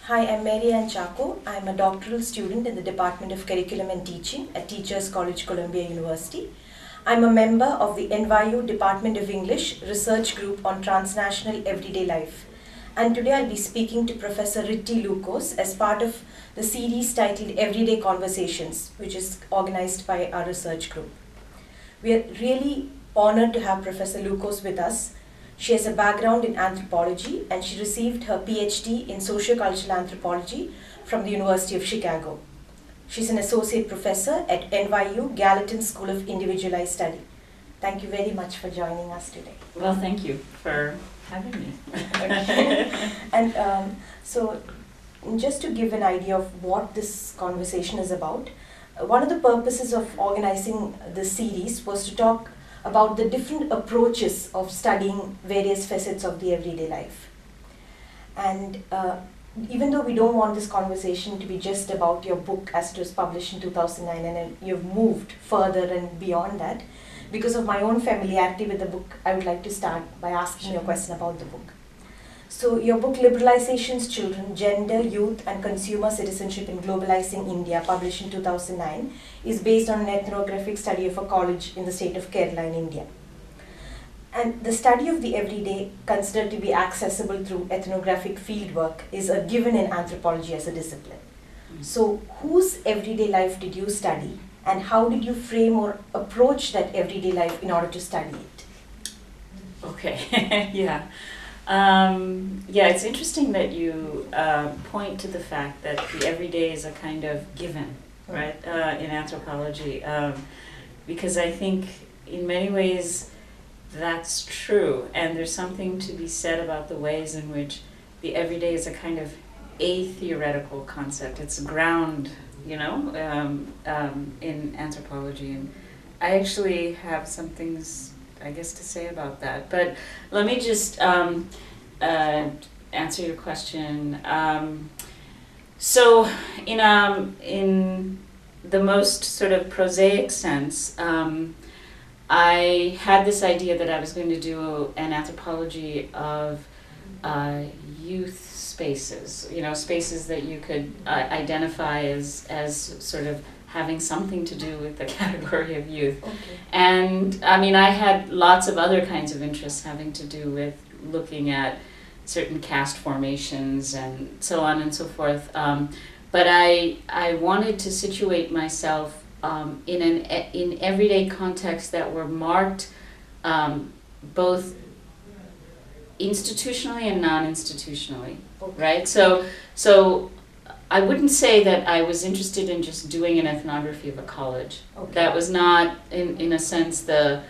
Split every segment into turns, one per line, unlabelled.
Hi, I'm Mary Ann Chacko. I'm a doctoral student in the Department of Curriculum and Teaching at Teachers College, Columbia University. I'm a member of the NYU Department of English Research Group on Transnational Everyday Life. And today I'll be speaking to Professor Ritty Lukose as part of the series titled Everyday Conversations, which is organized by our research group. We are really honored to have Professor Lukose with us. She has a background in anthropology and she received her PhD in sociocultural anthropology from the University of Chicago. She's an associate professor at NYU Gallatin School of Individualized Study. Thank you very much for joining us today.
Well, thank you for having me.
And so just to give an idea of what this conversation is about, one of the purposes of organizing this series was to talk about the different approaches of studying various facets of the everyday life. And even though we don't want this conversation to be just about your book as it was published in 2009 and then you've moved further and beyond that, because of my own familiarity with the book, I would like to start by asking you a question about the book. So your book, Liberalization's Children, Gender, Youth and Consumer Citizenship in Globalizing India, published in 2009, is based on an ethnographic study of a college in the state of Kerala in India. And the study of the everyday, considered to be accessible through ethnographic fieldwork, is a given in anthropology as a discipline. So whose everyday life did you study, and how did you frame or approach that everyday life in order to study it?
Okay, yeah. It's interesting that you point to the fact that the everyday is a kind of given, right, in anthropology, because I think in many ways that's true, and there's something to be said about the ways in which the everyday is a kind of a-theoretical concept. It's ground, in anthropology, and I actually have some things, I guess, to say about that. But let me just answer your question. So in the most sort of prosaic sense, I had this idea that I was going to do an anthropology of youth spaces, spaces that you could identify as sort of having something to do with the category of youth.
Okay.
And I had lots of other kinds of interests having to do with looking at certain caste formations and so on and so forth. But I wanted to situate myself in everyday contexts that were marked both institutionally and non-institutionally,
Okay.
right? So I wouldn't say that I was interested in just doing an ethnography of a college.
Okay.
That was not, in a sense, the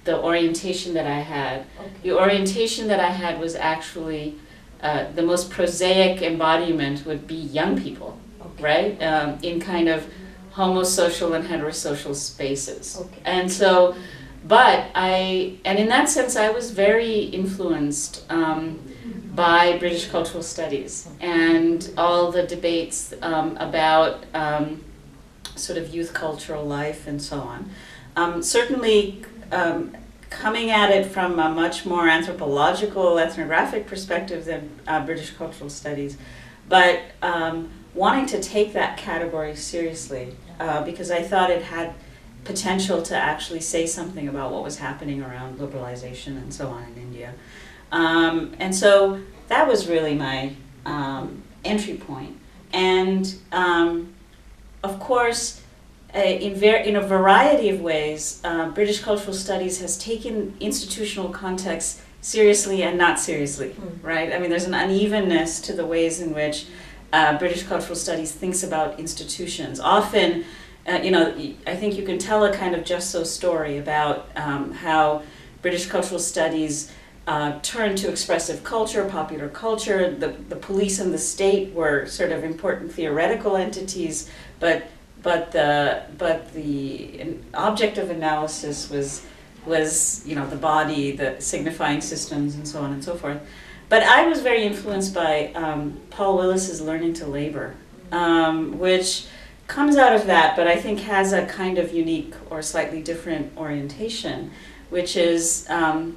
orientation that I had.
Okay.
The orientation that I had was actually the most prosaic embodiment would be young people,
Okay.
right? In kind of homosocial and heterosocial spaces.
Okay.
And so, and in that sense, I was very influenced by British cultural studies and all the debates about sort of youth cultural life and so on. Certainly coming at it from a much more anthropological, ethnographic perspective than British cultural studies, but wanting to take that category seriously because I thought it had potential to actually say something about what was happening around liberalization and so on in India. And so that was really my entry point. And of course, in a variety of ways, British cultural studies has taken institutional context seriously and not seriously, right? There's an unevenness to the ways in which British cultural studies thinks about institutions. Often, I think you can tell a kind of just so story about how British cultural studies turned to expressive culture, popular culture. The police and the state were sort of important theoretical entities, but the object of analysis was the body, the signifying systems, and so on and so forth. But I was very influenced by Paul Willis's Learning to Labor, which comes out of that, but I think has a kind of unique or slightly different orientation, which is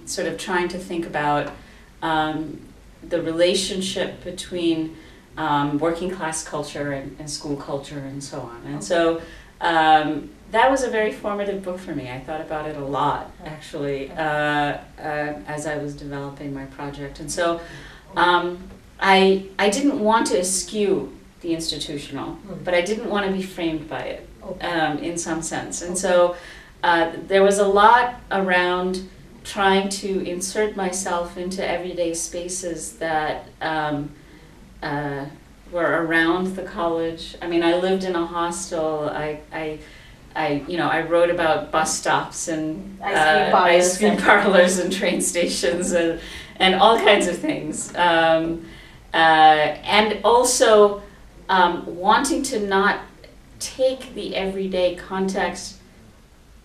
sort of trying to think about the relationship between working class culture and school culture and so on. And so that was a very formative book for me. I thought about it a lot, actually, as I was developing my project. And so I didn't want to eschew the institutional, but I didn't want to be framed by it in some sense. And so there was a lot around trying to insert myself into everyday spaces that were around the college. I mean, I lived in a hostel. I wrote about bus stops and ice cream parlors and train stations and all kinds of things. And also wanting to not take the everyday context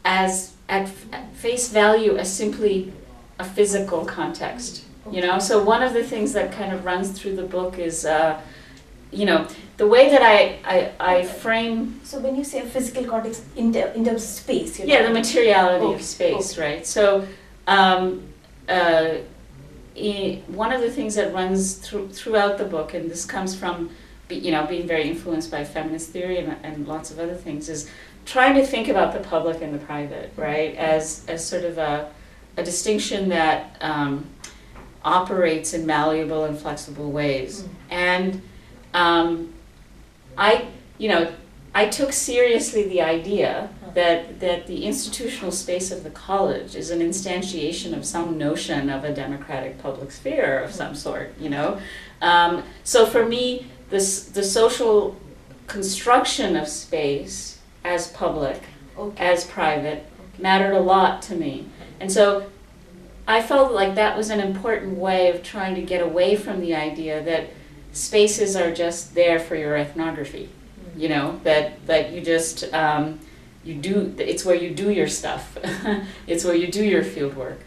as at face value as simply a physical context. So one of the things that kind of runs through the book is the way that I frame.
So when you say a physical context in terms of space,
the materiality of space, right? So one of the things that runs throughout the book, and this comes from being very influenced by feminist theory and lots of other things, is trying to think about the public and the private, right, as sort of a distinction that operates in malleable and flexible ways. And I took seriously the idea that the institutional space of the college is an instantiation of some notion of a democratic public sphere of some sort, So for me, the social construction of space as public, as private, mattered a lot to me. And so I felt like that was an important way of trying to get away from the idea that spaces are just there for your ethnography, that you just, it's where you do your stuff. It's where you do your field work.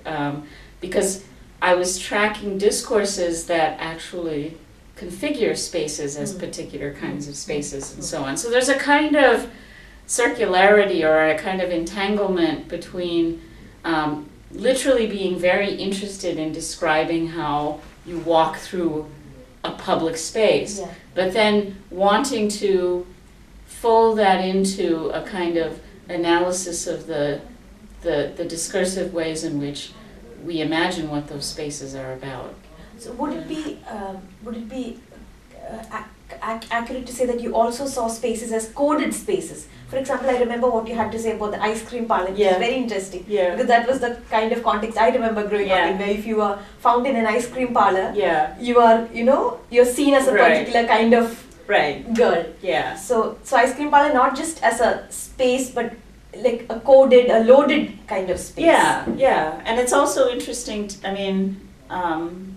Because I was tracking discourses that actually configure spaces as particular kinds of spaces and so on. So there's a kind of circularity or a kind of entanglement between literally being very interested in describing how you walk through a public space, but then wanting to fold that into a kind of analysis of the discursive ways in which we imagine what those spaces are about.
So would it be accurate to say that you also saw spaces as coded spaces? For example, I remember what you had to say about the ice cream parlor, which is very interesting. Because that was the kind of context I remember growing up in, where if you are found in an ice cream parlor, you are, you're seen as a particular kind of girl. So ice cream parlor not just as a space, but like a coded, a loaded kind of space.
And it's also interesting,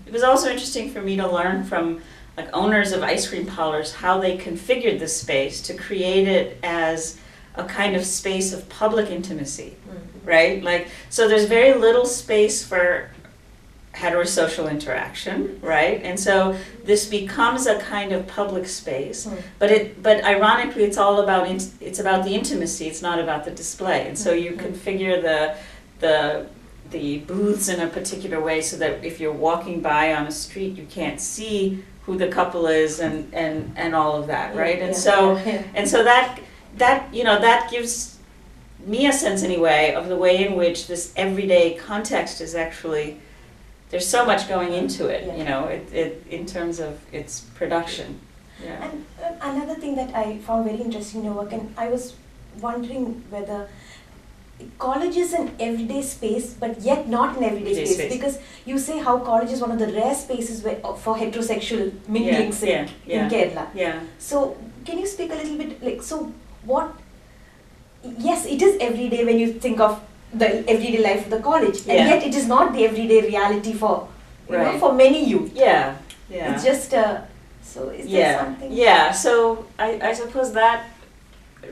it was also interesting for me to learn from owners of ice cream parlors how they configured the space to create it as a kind of space of public intimacy, right? So there's very little space for heterosocial interaction, right? And so this becomes a kind of public space, but ironically it's all about it's about the intimacy. It's not about the display. And so you configure the booths in a particular way so that if you're walking by on a street, you can't see who the couple is and all of that, right? And so that gives me a sense anyway of the way in which this everyday context is actually, there's so much going into it, it in terms of its production.
And another thing that I found very interesting in your work, and I was wondering whether college is an everyday space, but yet not an everyday space, because you say how college is one of the rare spaces for heterosexual mingling in Kerala. So can you speak a little bit, yes, it is everyday when you think of the everyday life of the college, and yet it is not the everyday reality for for many youth. It's just so is there something?
So I suppose that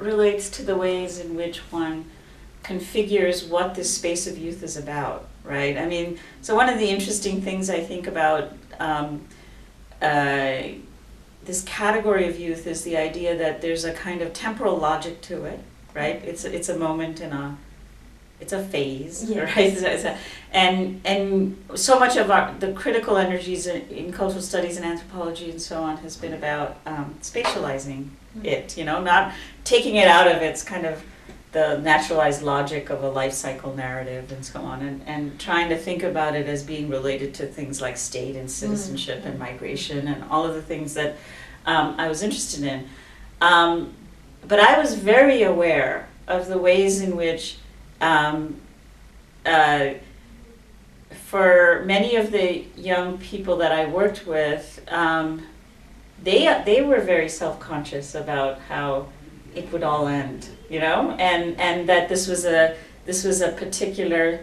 relates to the ways in which one configures what this space of youth is about, right? So one of the interesting things I think about this category of youth is the idea that there's a kind of temporal logic to it, right? It's a moment in it's a phase,
Yes.
right? And so much of the critical energies in cultural studies and anthropology and so on has been about spatializing it, not taking it out of its kind of the naturalized logic of a life cycle narrative and so on, and trying to think about it as being related to things like state and citizenship and migration and all of the things that I was interested in. But I was very aware of the ways in which for many of the young people that I worked with, they were very self-conscious about how it would all end, and that this was a particular,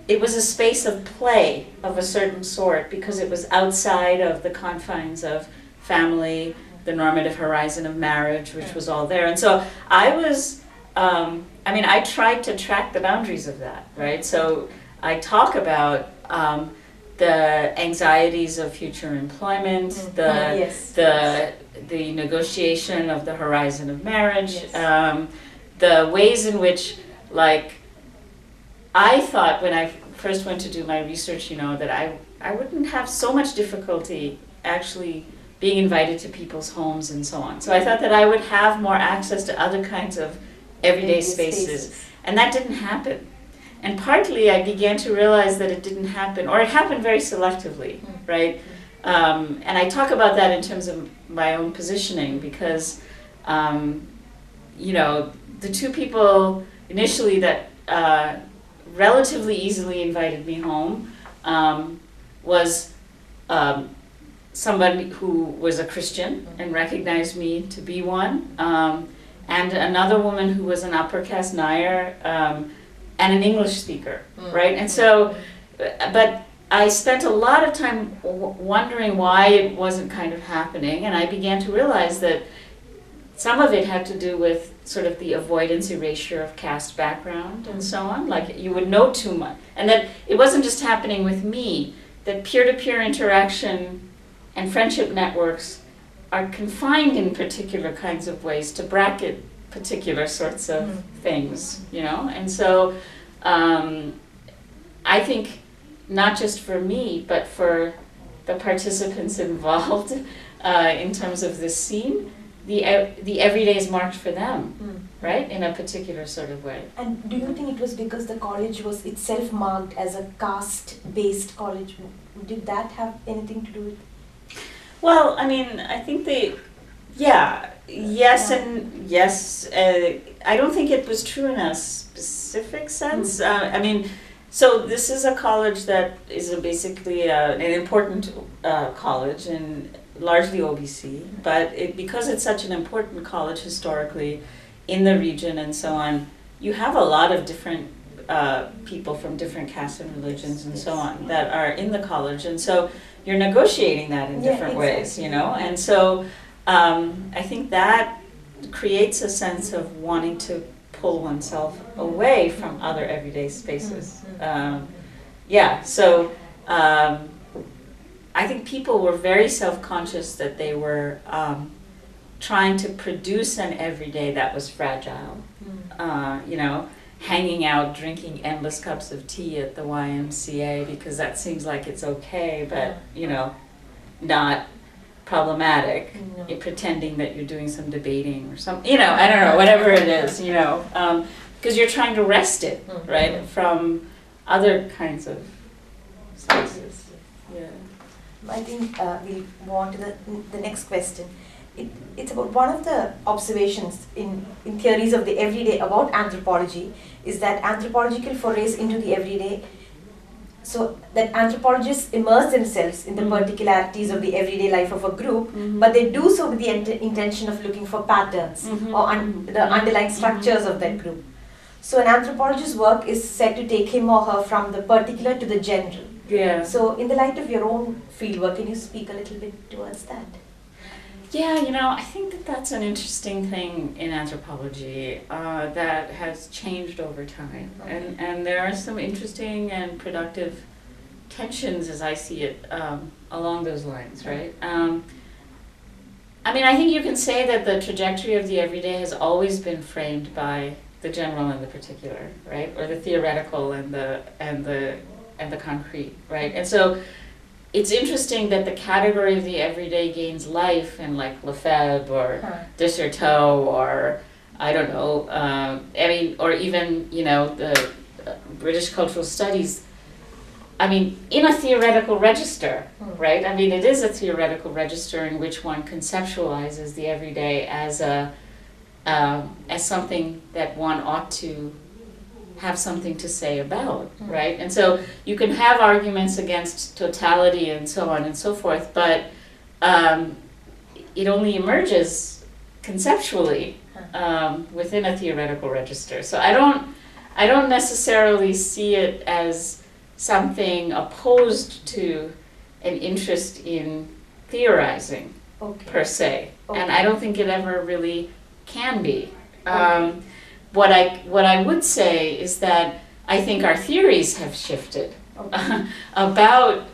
it was a space of play of a certain sort because it was outside of the confines of family, the normative horizon of marriage, which was all there. And so I was, I tried to track the boundaries of that, right? So I talk about the anxieties of future employment, the negotiation of the horizon of marriage, the ways in which, like, I thought when I first went to do my research, that I wouldn't have so much difficulty actually being invited to people's homes and so on. So I thought that I would have more access to other kinds of everyday spaces. And that didn't happen. And partly I began to realize that it didn't happen, or it happened very selectively, right? And I talk about that in terms of my own positioning because, the two people initially that relatively easily invited me home was somebody who was a Christian and recognized me to be one, and another woman who was an upper caste Nair and an English speaker, right? And so, but I spent a lot of time wondering why it wasn't kind of happening, and I began to realize that some of it had to do with sort of the avoidance, erasure of caste background and so on. Like, you would know too much. And that it wasn't just happening with me, that peer-to-peer interaction and friendship networks are confined in particular kinds of ways to bracket particular sorts of things, And so I think not just for me, but for the participants involved in terms of this scene, the everyday is marked for them, right, in a particular sort of way.
And do you think it was because the college was itself marked as a caste-based college? Did that have anything to do with?
Well, I think yes and yes. I don't think it was true in a specific sense. So this is a college that is basically an important college and largely OBC, but because it's such an important college historically in the region and so on, you have a lot of different people from different castes and religions and so on that are in the college, and so you're negotiating that in different ways, and so I think that creates a sense of wanting to pull oneself away from other everyday spaces. So I think people were very self-conscious that they were trying to produce an everyday that was fragile. Hanging out, drinking endless cups of tea at the YMCA because that seems like it's okay, but not problematic. You're pretending that you're doing some debating or something, I don't know, whatever it is, because you're trying to wrest it, right, from other kinds of spaces. Yeah.
I think we'll go on to the next question. It's about one of the observations in theories of the everyday about anthropology is that anthropological forays into the everyday, so that anthropologists immerse themselves in the particularities of the everyday life of a group, but they do so with the intention of looking for patterns or the underlying structures of that group. So an anthropologist's work is said to take him or her from the particular to the general.
Yeah.
So in the light of your own fieldwork, can you speak a little bit towards that?
Yeah, I think that's an interesting thing in anthropology that has changed over time. And there are some interesting and productive tensions as I see it along those lines, right? I think you can say that the trajectory of the everyday has always been framed by the general and the particular, right? Or the theoretical and the concrete, right? And so it's interesting that the category of the everyday gains life in like Lefebvre or Desserteau or I don't know, I mean, or even, you know, the British cultural studies, I mean, in a theoretical register, right? I mean, it is a theoretical register in which one conceptualizes the everyday as something that one ought to have something to say about, right? And so you can have arguments against totality and so on and so forth, but it only emerges conceptually within a theoretical register. So I don't necessarily see it as something opposed to an interest in theorizing per se, and I don't think it ever really can be. What I would say is that I think our theories have shifted about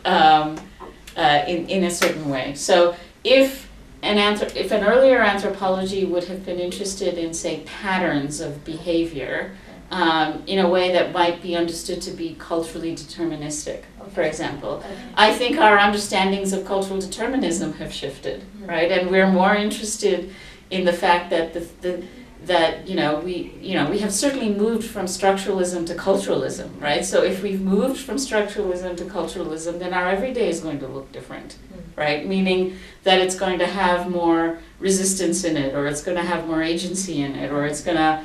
in a certain way. So if an earlier anthropology would have been interested in, say, patterns of behavior in a way that might be understood to be culturally deterministic, for example, I think our understandings of cultural determinism have shifted, right? And we're more interested in the fact that we have certainly moved from structuralism to culturalism, right? So if we've moved from structuralism to culturalism, then our everyday is going to look different, right? Meaning that it's going to have more resistance in it, or it's going to have more agency in it, or it's going to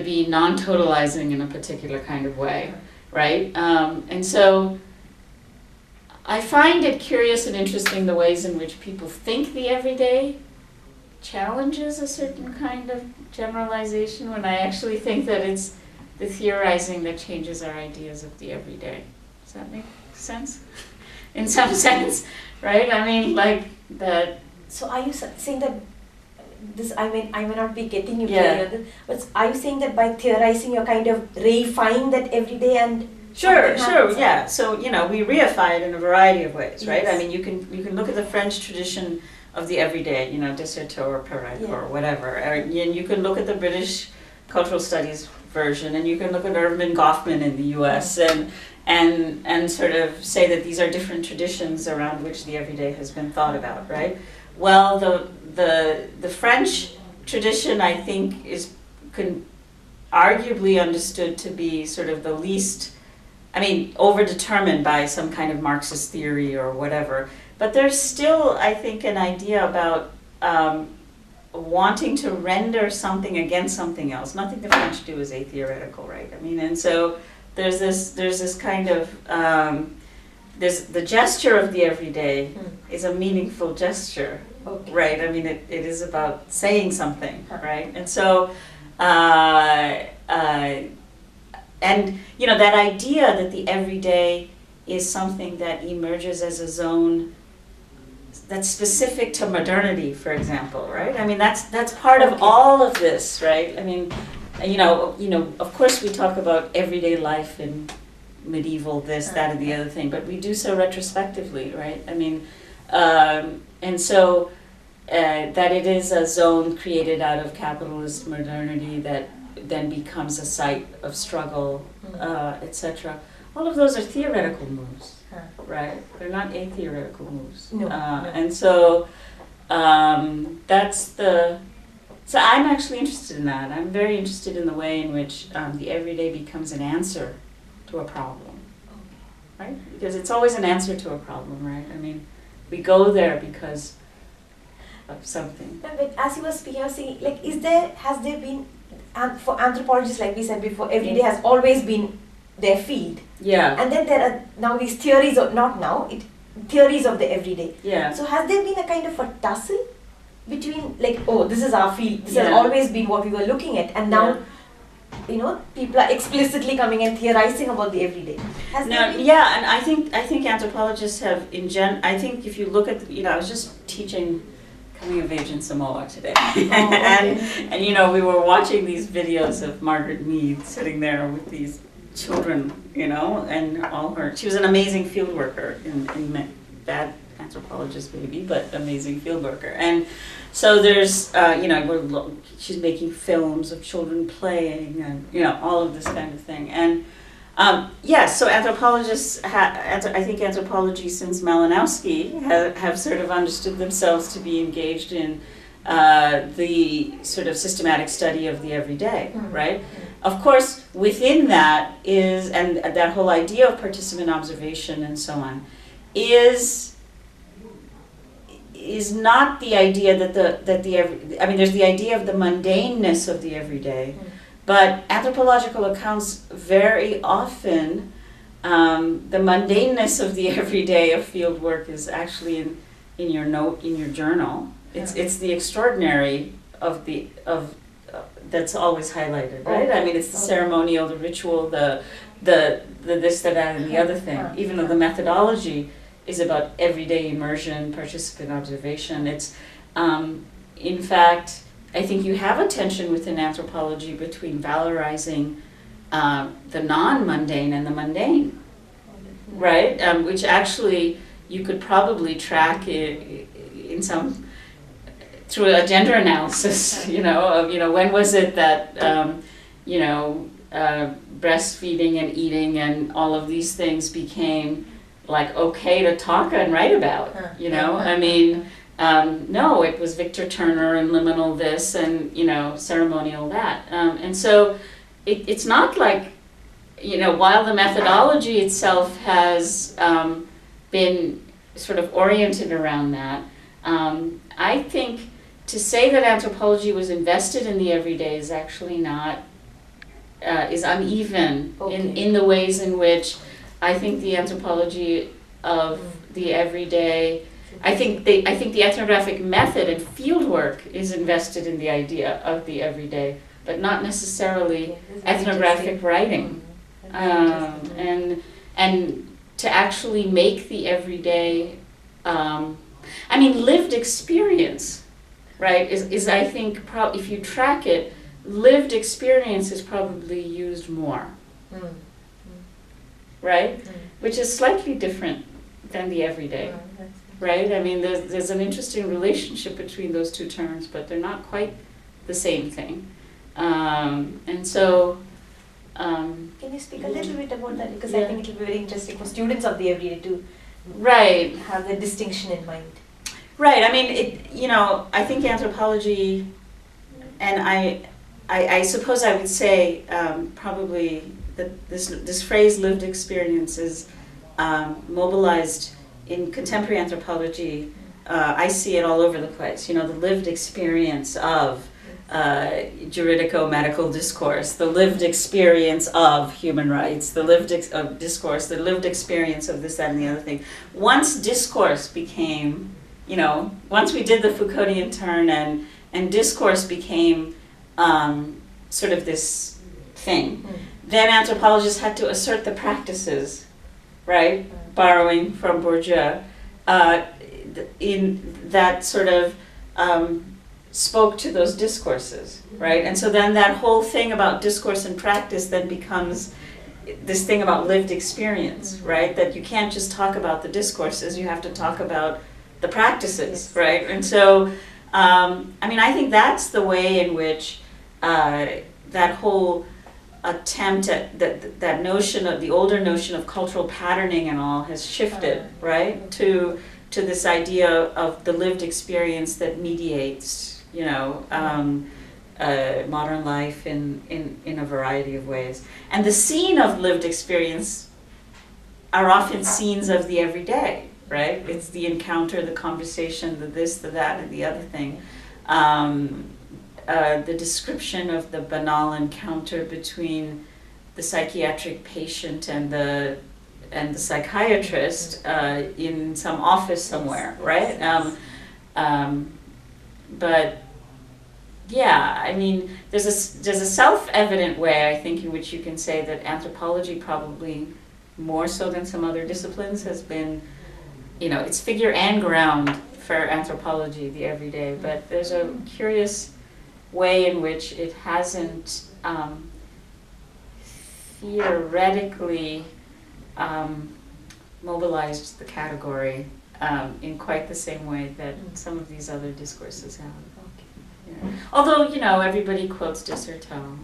be non-totalizing in a particular kind of way, right? And so I find it curious and interesting the ways in which people think the everyday challenges a certain kind of generalization, when I actually think that it's the theorizing that changes our ideas of the everyday. Does that make sense? In some sense, right? I mean, like that.
So are you saying that this, I may not be getting you clear, but are you saying that by theorizing you're kind of reifying that everyday and
Sure, yeah. So, we reify it in a variety of ways, right? Yes. I mean, you can look at the French tradition of the everyday, Desserteau or Perret or whatever. And you can look at the British cultural studies version, and you can look at Irvin Goffman in the US and sort of say that these are different traditions around which the everyday has been thought about, right? Well, the French tradition, I think, can arguably understood to be sort of the least, overdetermined by some kind of Marxist theory or whatever. But there's still, I think, an idea about wanting to render something against something else. Nothing the French do is atheoretical, right? And so there's this kind of there's the gesture of the everyday is a meaningful gesture, right? It is about saying something, right? And so that idea that the everyday is something that emerges as a zone that's specific to modernity, for example, right? That's part of all of this, right? Of course we talk about everyday life in medieval this, that, and the other thing, but we do so retrospectively, right? And so that it is a zone created out of capitalist modernity that then becomes a site of struggle, etc. All of those are theoretical moves. Right, they're not atheoretical moves.
No.
And so that's the. So I'm actually interested in that. I'm very interested in the way in which the everyday becomes an answer to a problem, right? Because it's always an answer to a problem, right? We go there because of something.
But as you were speaking, I was saying, like, has there been, for anthropologists, like we said before, everyday has always been their field.
Yeah.
And then there are now these theories of, theories of the everyday.
Yeah.
So has there been a kind of a tussle between, like, this is our field, this has always been what we were looking at, and now, people are explicitly coming and theorizing about the everyday. And
I think anthropologists have, I think if you look at, I was just teaching coming of age in Samoa today. And we were watching these videos of Margaret Mead sitting there with these children, and she was an amazing field worker in bad anthropologist maybe, but amazing field worker. And so there's, she's making films of children playing and, all of this kind of thing. And so anthropologists, I think anthropology since Malinowski have sort of understood themselves to be engaged in the sort of systematic study of the everyday, right? Of course, within that is, and that whole idea of participant observation and so on, is not the idea that there's the idea of the mundaneness of the everyday, but anthropological accounts very often, the mundaneness of the everyday of field work is actually in your note, in your journal. It's the extraordinary of that's always highlighted, right? I mean, it's the ceremonial, the ritual, the this, the that, and the other thing. Even though the methodology is about everyday immersion, participant observation. It's, in fact, I think you have a tension within anthropology between valorizing the non-mundane and the mundane, right? Which actually you could probably track in some through a gender analysis, when was it that, breastfeeding and eating and all of these things became like okay to talk and write about, I mean, no, it was Victor Turner and liminal this and, ceremonial that. And so it's not like, while the methodology itself has been sort of oriented around that, I think to say that anthropology was invested in the everyday is actually not, is uneven in the ways in which I think the anthropology of the everyday, I think the ethnographic method and fieldwork is invested in the idea of the everyday, but not necessarily ethnographic writing. And to actually make the everyday, lived experience, right, is I think, if you track it, lived experience is probably used more, right? Which is slightly different than the everyday, right? I mean, there's an interesting relationship between those two terms, but they're not quite the same thing. And so...
can you speak a little bit about that? Because I think it will be very interesting for students of the everyday to have the distinction in mind.
Right. I mean, I think anthropology, and I suppose I would say probably that this phrase lived experience is mobilized in contemporary anthropology. I see it all over the place. The lived experience of juridico-medical discourse, the lived experience of human rights, the lived discourse, the lived experience of this, that, and the other thing. Once discourse became, once we did the Foucauldian turn and discourse became sort of this thing, then anthropologists had to assert the practices, right? Borrowing from Bourdieu, in that sort of spoke to those discourses, right? And so then that whole thing about discourse and practice then becomes this thing about lived experience, right? That you can't just talk about the discourses, you have to talk about the practices, right? And so, I think that's the way in which that whole attempt at that notion of the older notion of cultural patterning and all has shifted, right? To this idea of the lived experience that mediates, modern life in a variety of ways. And the scene of lived experience are often scenes of the everyday, right? It's the encounter, the conversation, the this, the that, and the other thing. The description of the banal encounter between the psychiatric patient and the psychiatrist in some office somewhere, right? But yeah, there's a self-evident way, I think, in which you can say that anthropology probably more so than some other disciplines has been, it's figure and ground for anthropology, the everyday, but there's a curious way in which it hasn't theoretically mobilized the category
in quite the same way that some of these other discourses have. Yeah. Although, everybody quotes Dissertal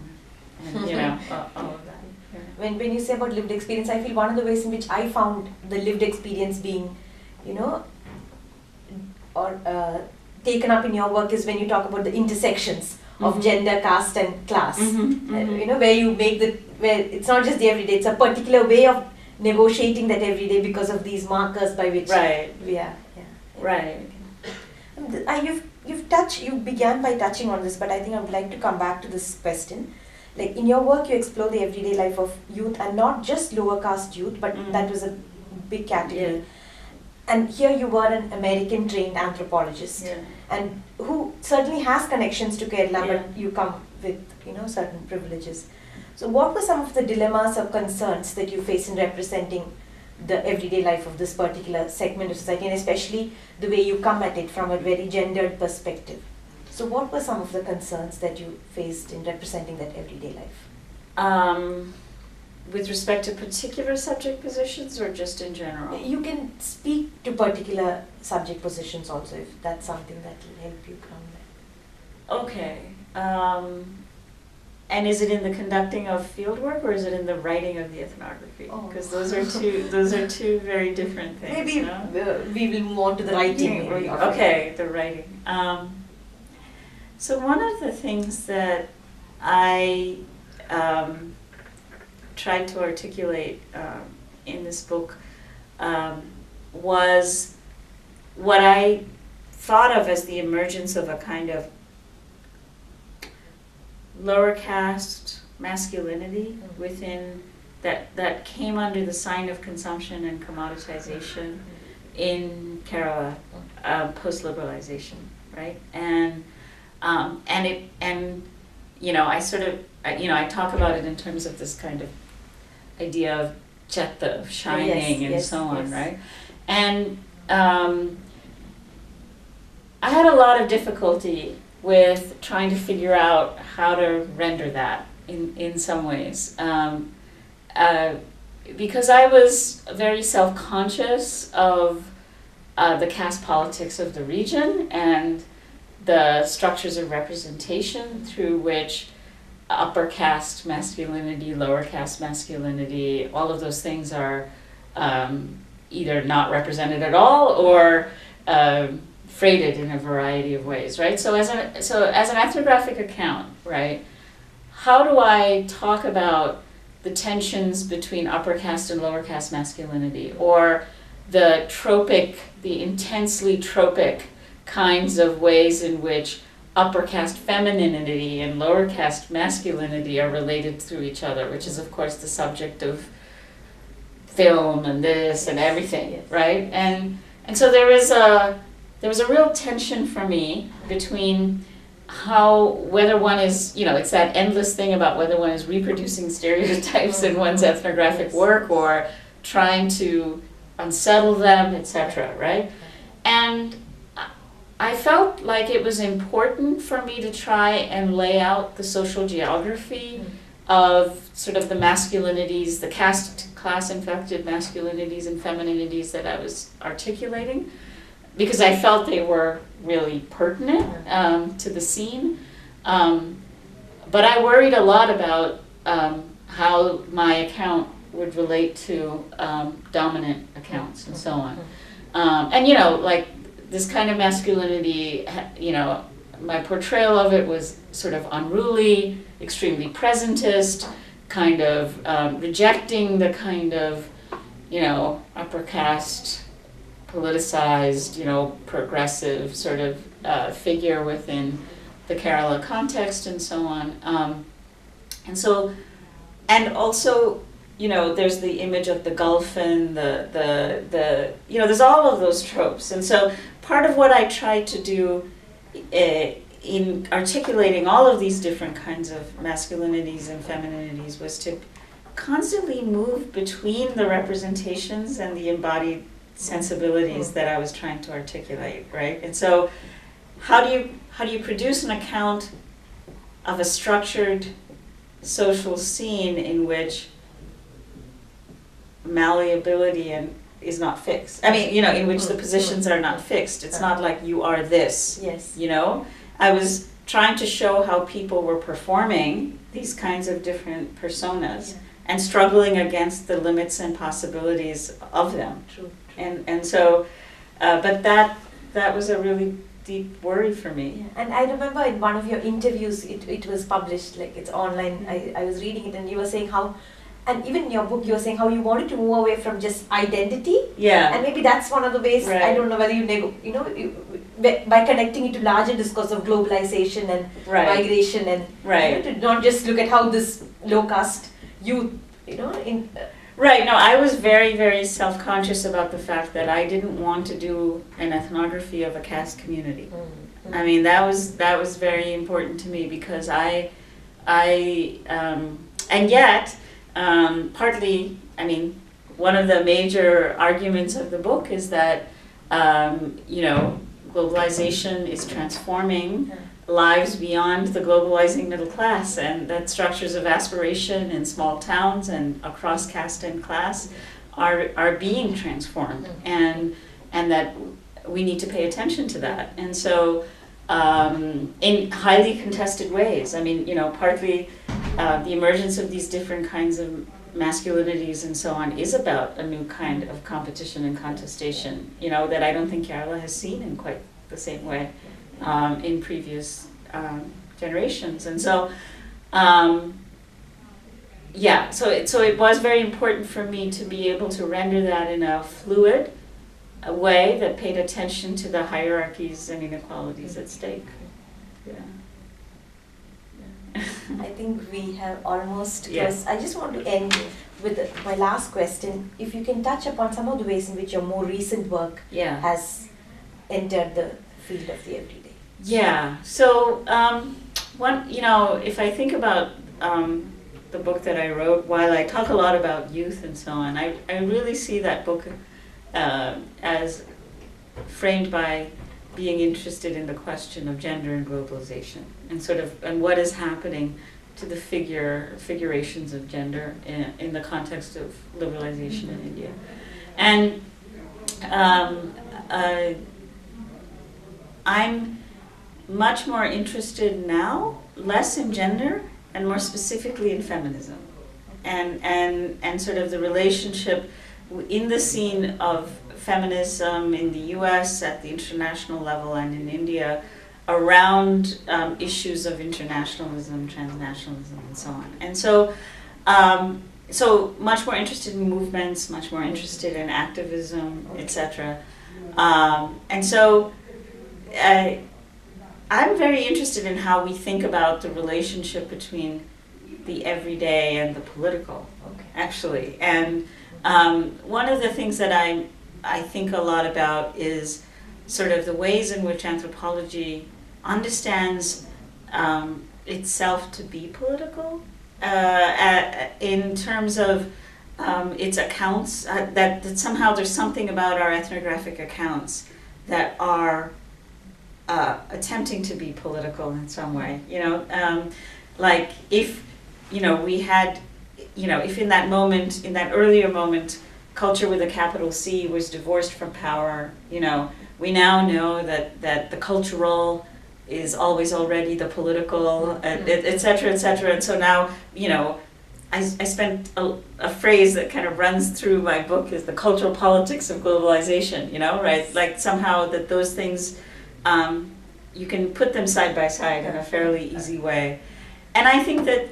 and, all of that. Yeah.
When you say about lived experience, I feel one of the ways in which I found the lived experience being, taken up in your work is when you talk about the intersections of gender, caste and class. Where you make where it's not just the everyday, it's a particular way of negotiating that everyday because of these markers by which we are.
Right.
You began by touching on this, but I think I would like to come back to this question. Like in your work, you explore the everyday life of youth, and not just lower caste youth, but that was a big category.
Yeah.
And here you were an American trained anthropologist, and who certainly has connections to Kerala, but you come with certain privileges. So what were some of the dilemmas or concerns that you face in representing the everyday life of this particular segment of society, and especially the way you come at it from a very gendered perspective? So what were some of the concerns that you faced in representing that everyday life?
With respect to particular subject positions or just in general?
You can speak to particular subject positions also, if that's something that will help you come there.
Okay. And is it in the conducting of fieldwork or is it in the writing of the ethnography? Because those are two very different things.
Maybe we will move on to the writing.
Okay, the writing. So one of the things that I tried to articulate in this book was what I thought of as the emergence of a kind of lower caste masculinity within that came under the sign of consumption and commoditization in Kerala post-liberalization, right? And I talk about it in terms of this kind of idea of jeta, of shining, and so on, right? And I had a lot of difficulty with trying to figure out how to render that in some ways. Because I was very self-conscious of the caste politics of the region and the structures of representation through which upper caste masculinity, lower caste masculinity, all of those things are either not represented at all or freighted in a variety of ways, right? So as an ethnographic account, right, how do I talk about the tensions between upper caste and lower caste masculinity, or the intensely tropic kinds of ways in which upper caste femininity and lower caste masculinity are related through each other, which is of course the subject of film and this and everything, right? And so there was a real tension for me between whether one is, it's that endless thing about whether one is reproducing stereotypes in one's ethnographic work or trying to unsettle them, etc., right? And I felt like it was important for me to try and lay out the social geography of sort of the masculinities, the class-infected masculinities and femininities that I was articulating, because I felt they were really pertinent to the scene. But I worried a lot about how my account would relate to dominant accounts and so on. And like this kind of masculinity, my portrayal of it was sort of unruly, extremely presentist, kind of rejecting the kind of, upper caste, politicized, progressive sort of figure within the Kerala context and so on. And also, there's the image of the Gulfin, there's all of those tropes. And so part of what I tried to do in articulating all of these different kinds of masculinities and femininities was to constantly move between the representations and the embodied sensibilities that I was trying to articulate, right? And so how do you produce an account of a structured social scene in which malleability is not fixed. I mean, in which the positions are not fixed. It's not like you are this.
Yes.
I was trying to show how people were performing these kinds of different personas and struggling against the limits and possibilities of them.
True.
And so, but that was a really deep worry for me.
Yeah. And I remember in one of your interviews, it was published, like it's online, I was reading it, and you were saying how, and even in your book, you were saying how you wanted to move away from just identity.
Yeah.
And maybe that's one of the ways,
Right.
I don't know whether by connecting it to larger discourse of globalization and migration and to not just look at how this low caste youth,
Right, no, I was very, very self-conscious about the fact that I didn't want to do an ethnography of a caste community.
Mm-hmm.
I mean, that was very important to me because and yet, partly, I mean, one of the major arguments of the book is that, globalization is transforming lives beyond the globalizing middle class, and that structures of aspiration in small towns and across caste and class are being transformed, and that we need to pay attention to that. And so in highly contested ways, I mean, partly the emergence of these different kinds of masculinities and so on is about a new kind of competition and contestation, that I don't think Kerala has seen in quite the same way in previous generations. And so, so it was very important for me to be able to render that in a fluid way that paid attention to the hierarchies and inequalities at stake. Yeah.
I think we have almost closed. I just want to end with my last question. If you can touch upon some of the ways in which your more recent work has entered the field of the everyday.
Yeah. So if I think about the book that I wrote, while I talk a lot about youth and so on, I really see that book as framed by being interested in the question of gender and globalization, and what is happening to the figurations of gender in the context of liberalization in India. And I'm much more interested now, less in gender and more specifically in feminism, and sort of the relationship in the scene of feminism in the US at the international level and in India around issues of internationalism, transnationalism, and so on. And so, so much more interested in movements, much more interested in activism, etc. And so I'm very interested in how we think about the relationship between the everyday and the political, actually. And one of the things that I think a lot about is sort of the ways in which anthropology understands itself to be political in terms of its accounts, that somehow there's something about our ethnographic accounts that are attempting to be political in some way. Like if we had, if in that moment, in that earlier moment, culture with a capital C was divorced from power, we now know that the cultural is always already the political, et cetera, et cetera. And so now, I spent a phrase that kind of runs through my book is the cultural politics of globalization, right? Like somehow that those things, you can put them side by side in a fairly easy way. And I think that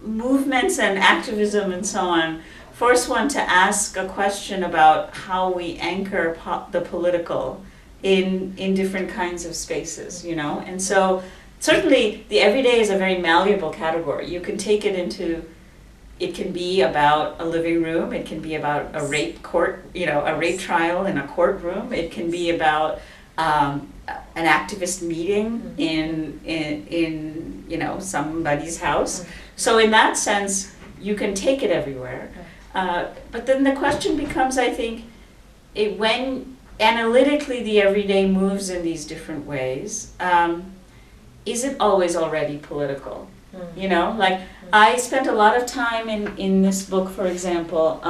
movements and activism and so on force one to ask a question about how we anchor the political in different kinds of spaces, And so certainly the everyday is a very malleable category. You can take it can be about a living room, it can be about a rape court, a rape trial in a courtroom, it can be about an activist meeting in somebody's house. So in that sense, you can take it everywhere. But then the question becomes, I think, when analytically the everyday moves in these different ways, is it always already political?
You know, like I spent a lot of time in this book, for example,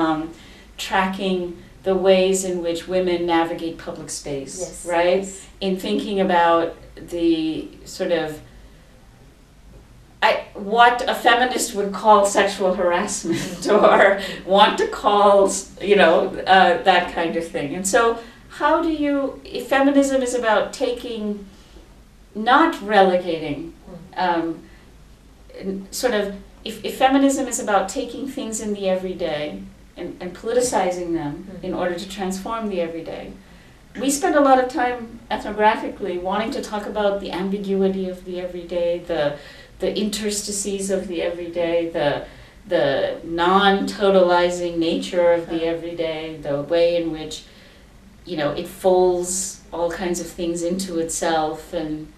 tracking the ways in which women navigate public space,
Yes,
right?
yes.
In thinking about the sort of what a feminist would call sexual harassment or want to call, you know, that kind of thing. And so how do you, if feminism is about taking, not relegating, sort of, if feminism is about taking things in the everyday and politicizing them in order to transform the everyday, we spend a lot of time ethnographically wanting to talk about the ambiguity of the everyday, the interstices of the everyday, the non-totalizing nature of the everyday, the way in which, you know, it folds all kinds of things into itself and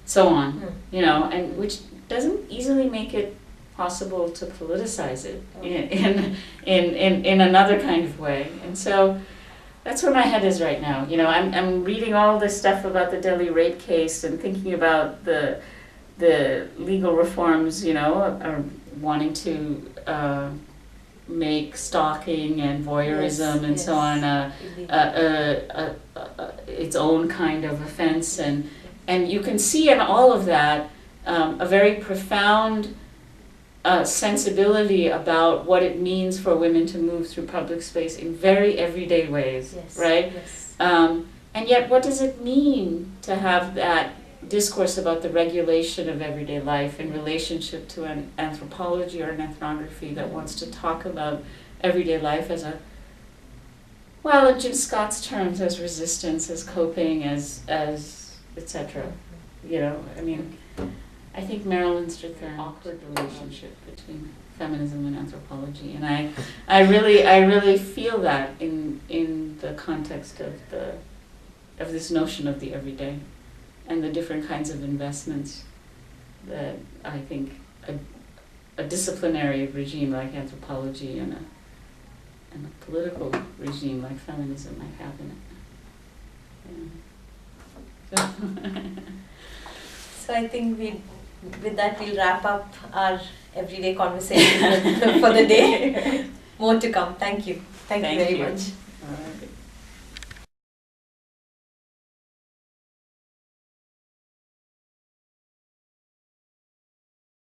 so on, you know, and which doesn't easily make it possible to politicize it in another kind of way. And so that's where my head is right now. You know, I'm reading all this stuff about the Delhi rape case and thinking about the legal reforms, you know, are wanting to make stalking and voyeurism and so on its own kind of offense, and you can see in all of that a very profound sensibility about what it means for women to move through public space in very everyday ways, right?
Yes.
And yet, what does it mean to have that discourse about the regulation of everyday life in relationship to an anthropology or an ethnography that wants to talk about everyday life as a, well, in Jim Scott's terms, as resistance, as coping, as etc. You know, I mean, I think Marilyn struck an awkward relationship between feminism and anthropology, and I really feel that in the context of this notion of the everyday and the different kinds of investments that I think a disciplinary regime like anthropology and a political regime like feminism might have in it.
So I think with that we'll wrap up our everyday conversation for the day. More to come. Thank you. Thank you very much.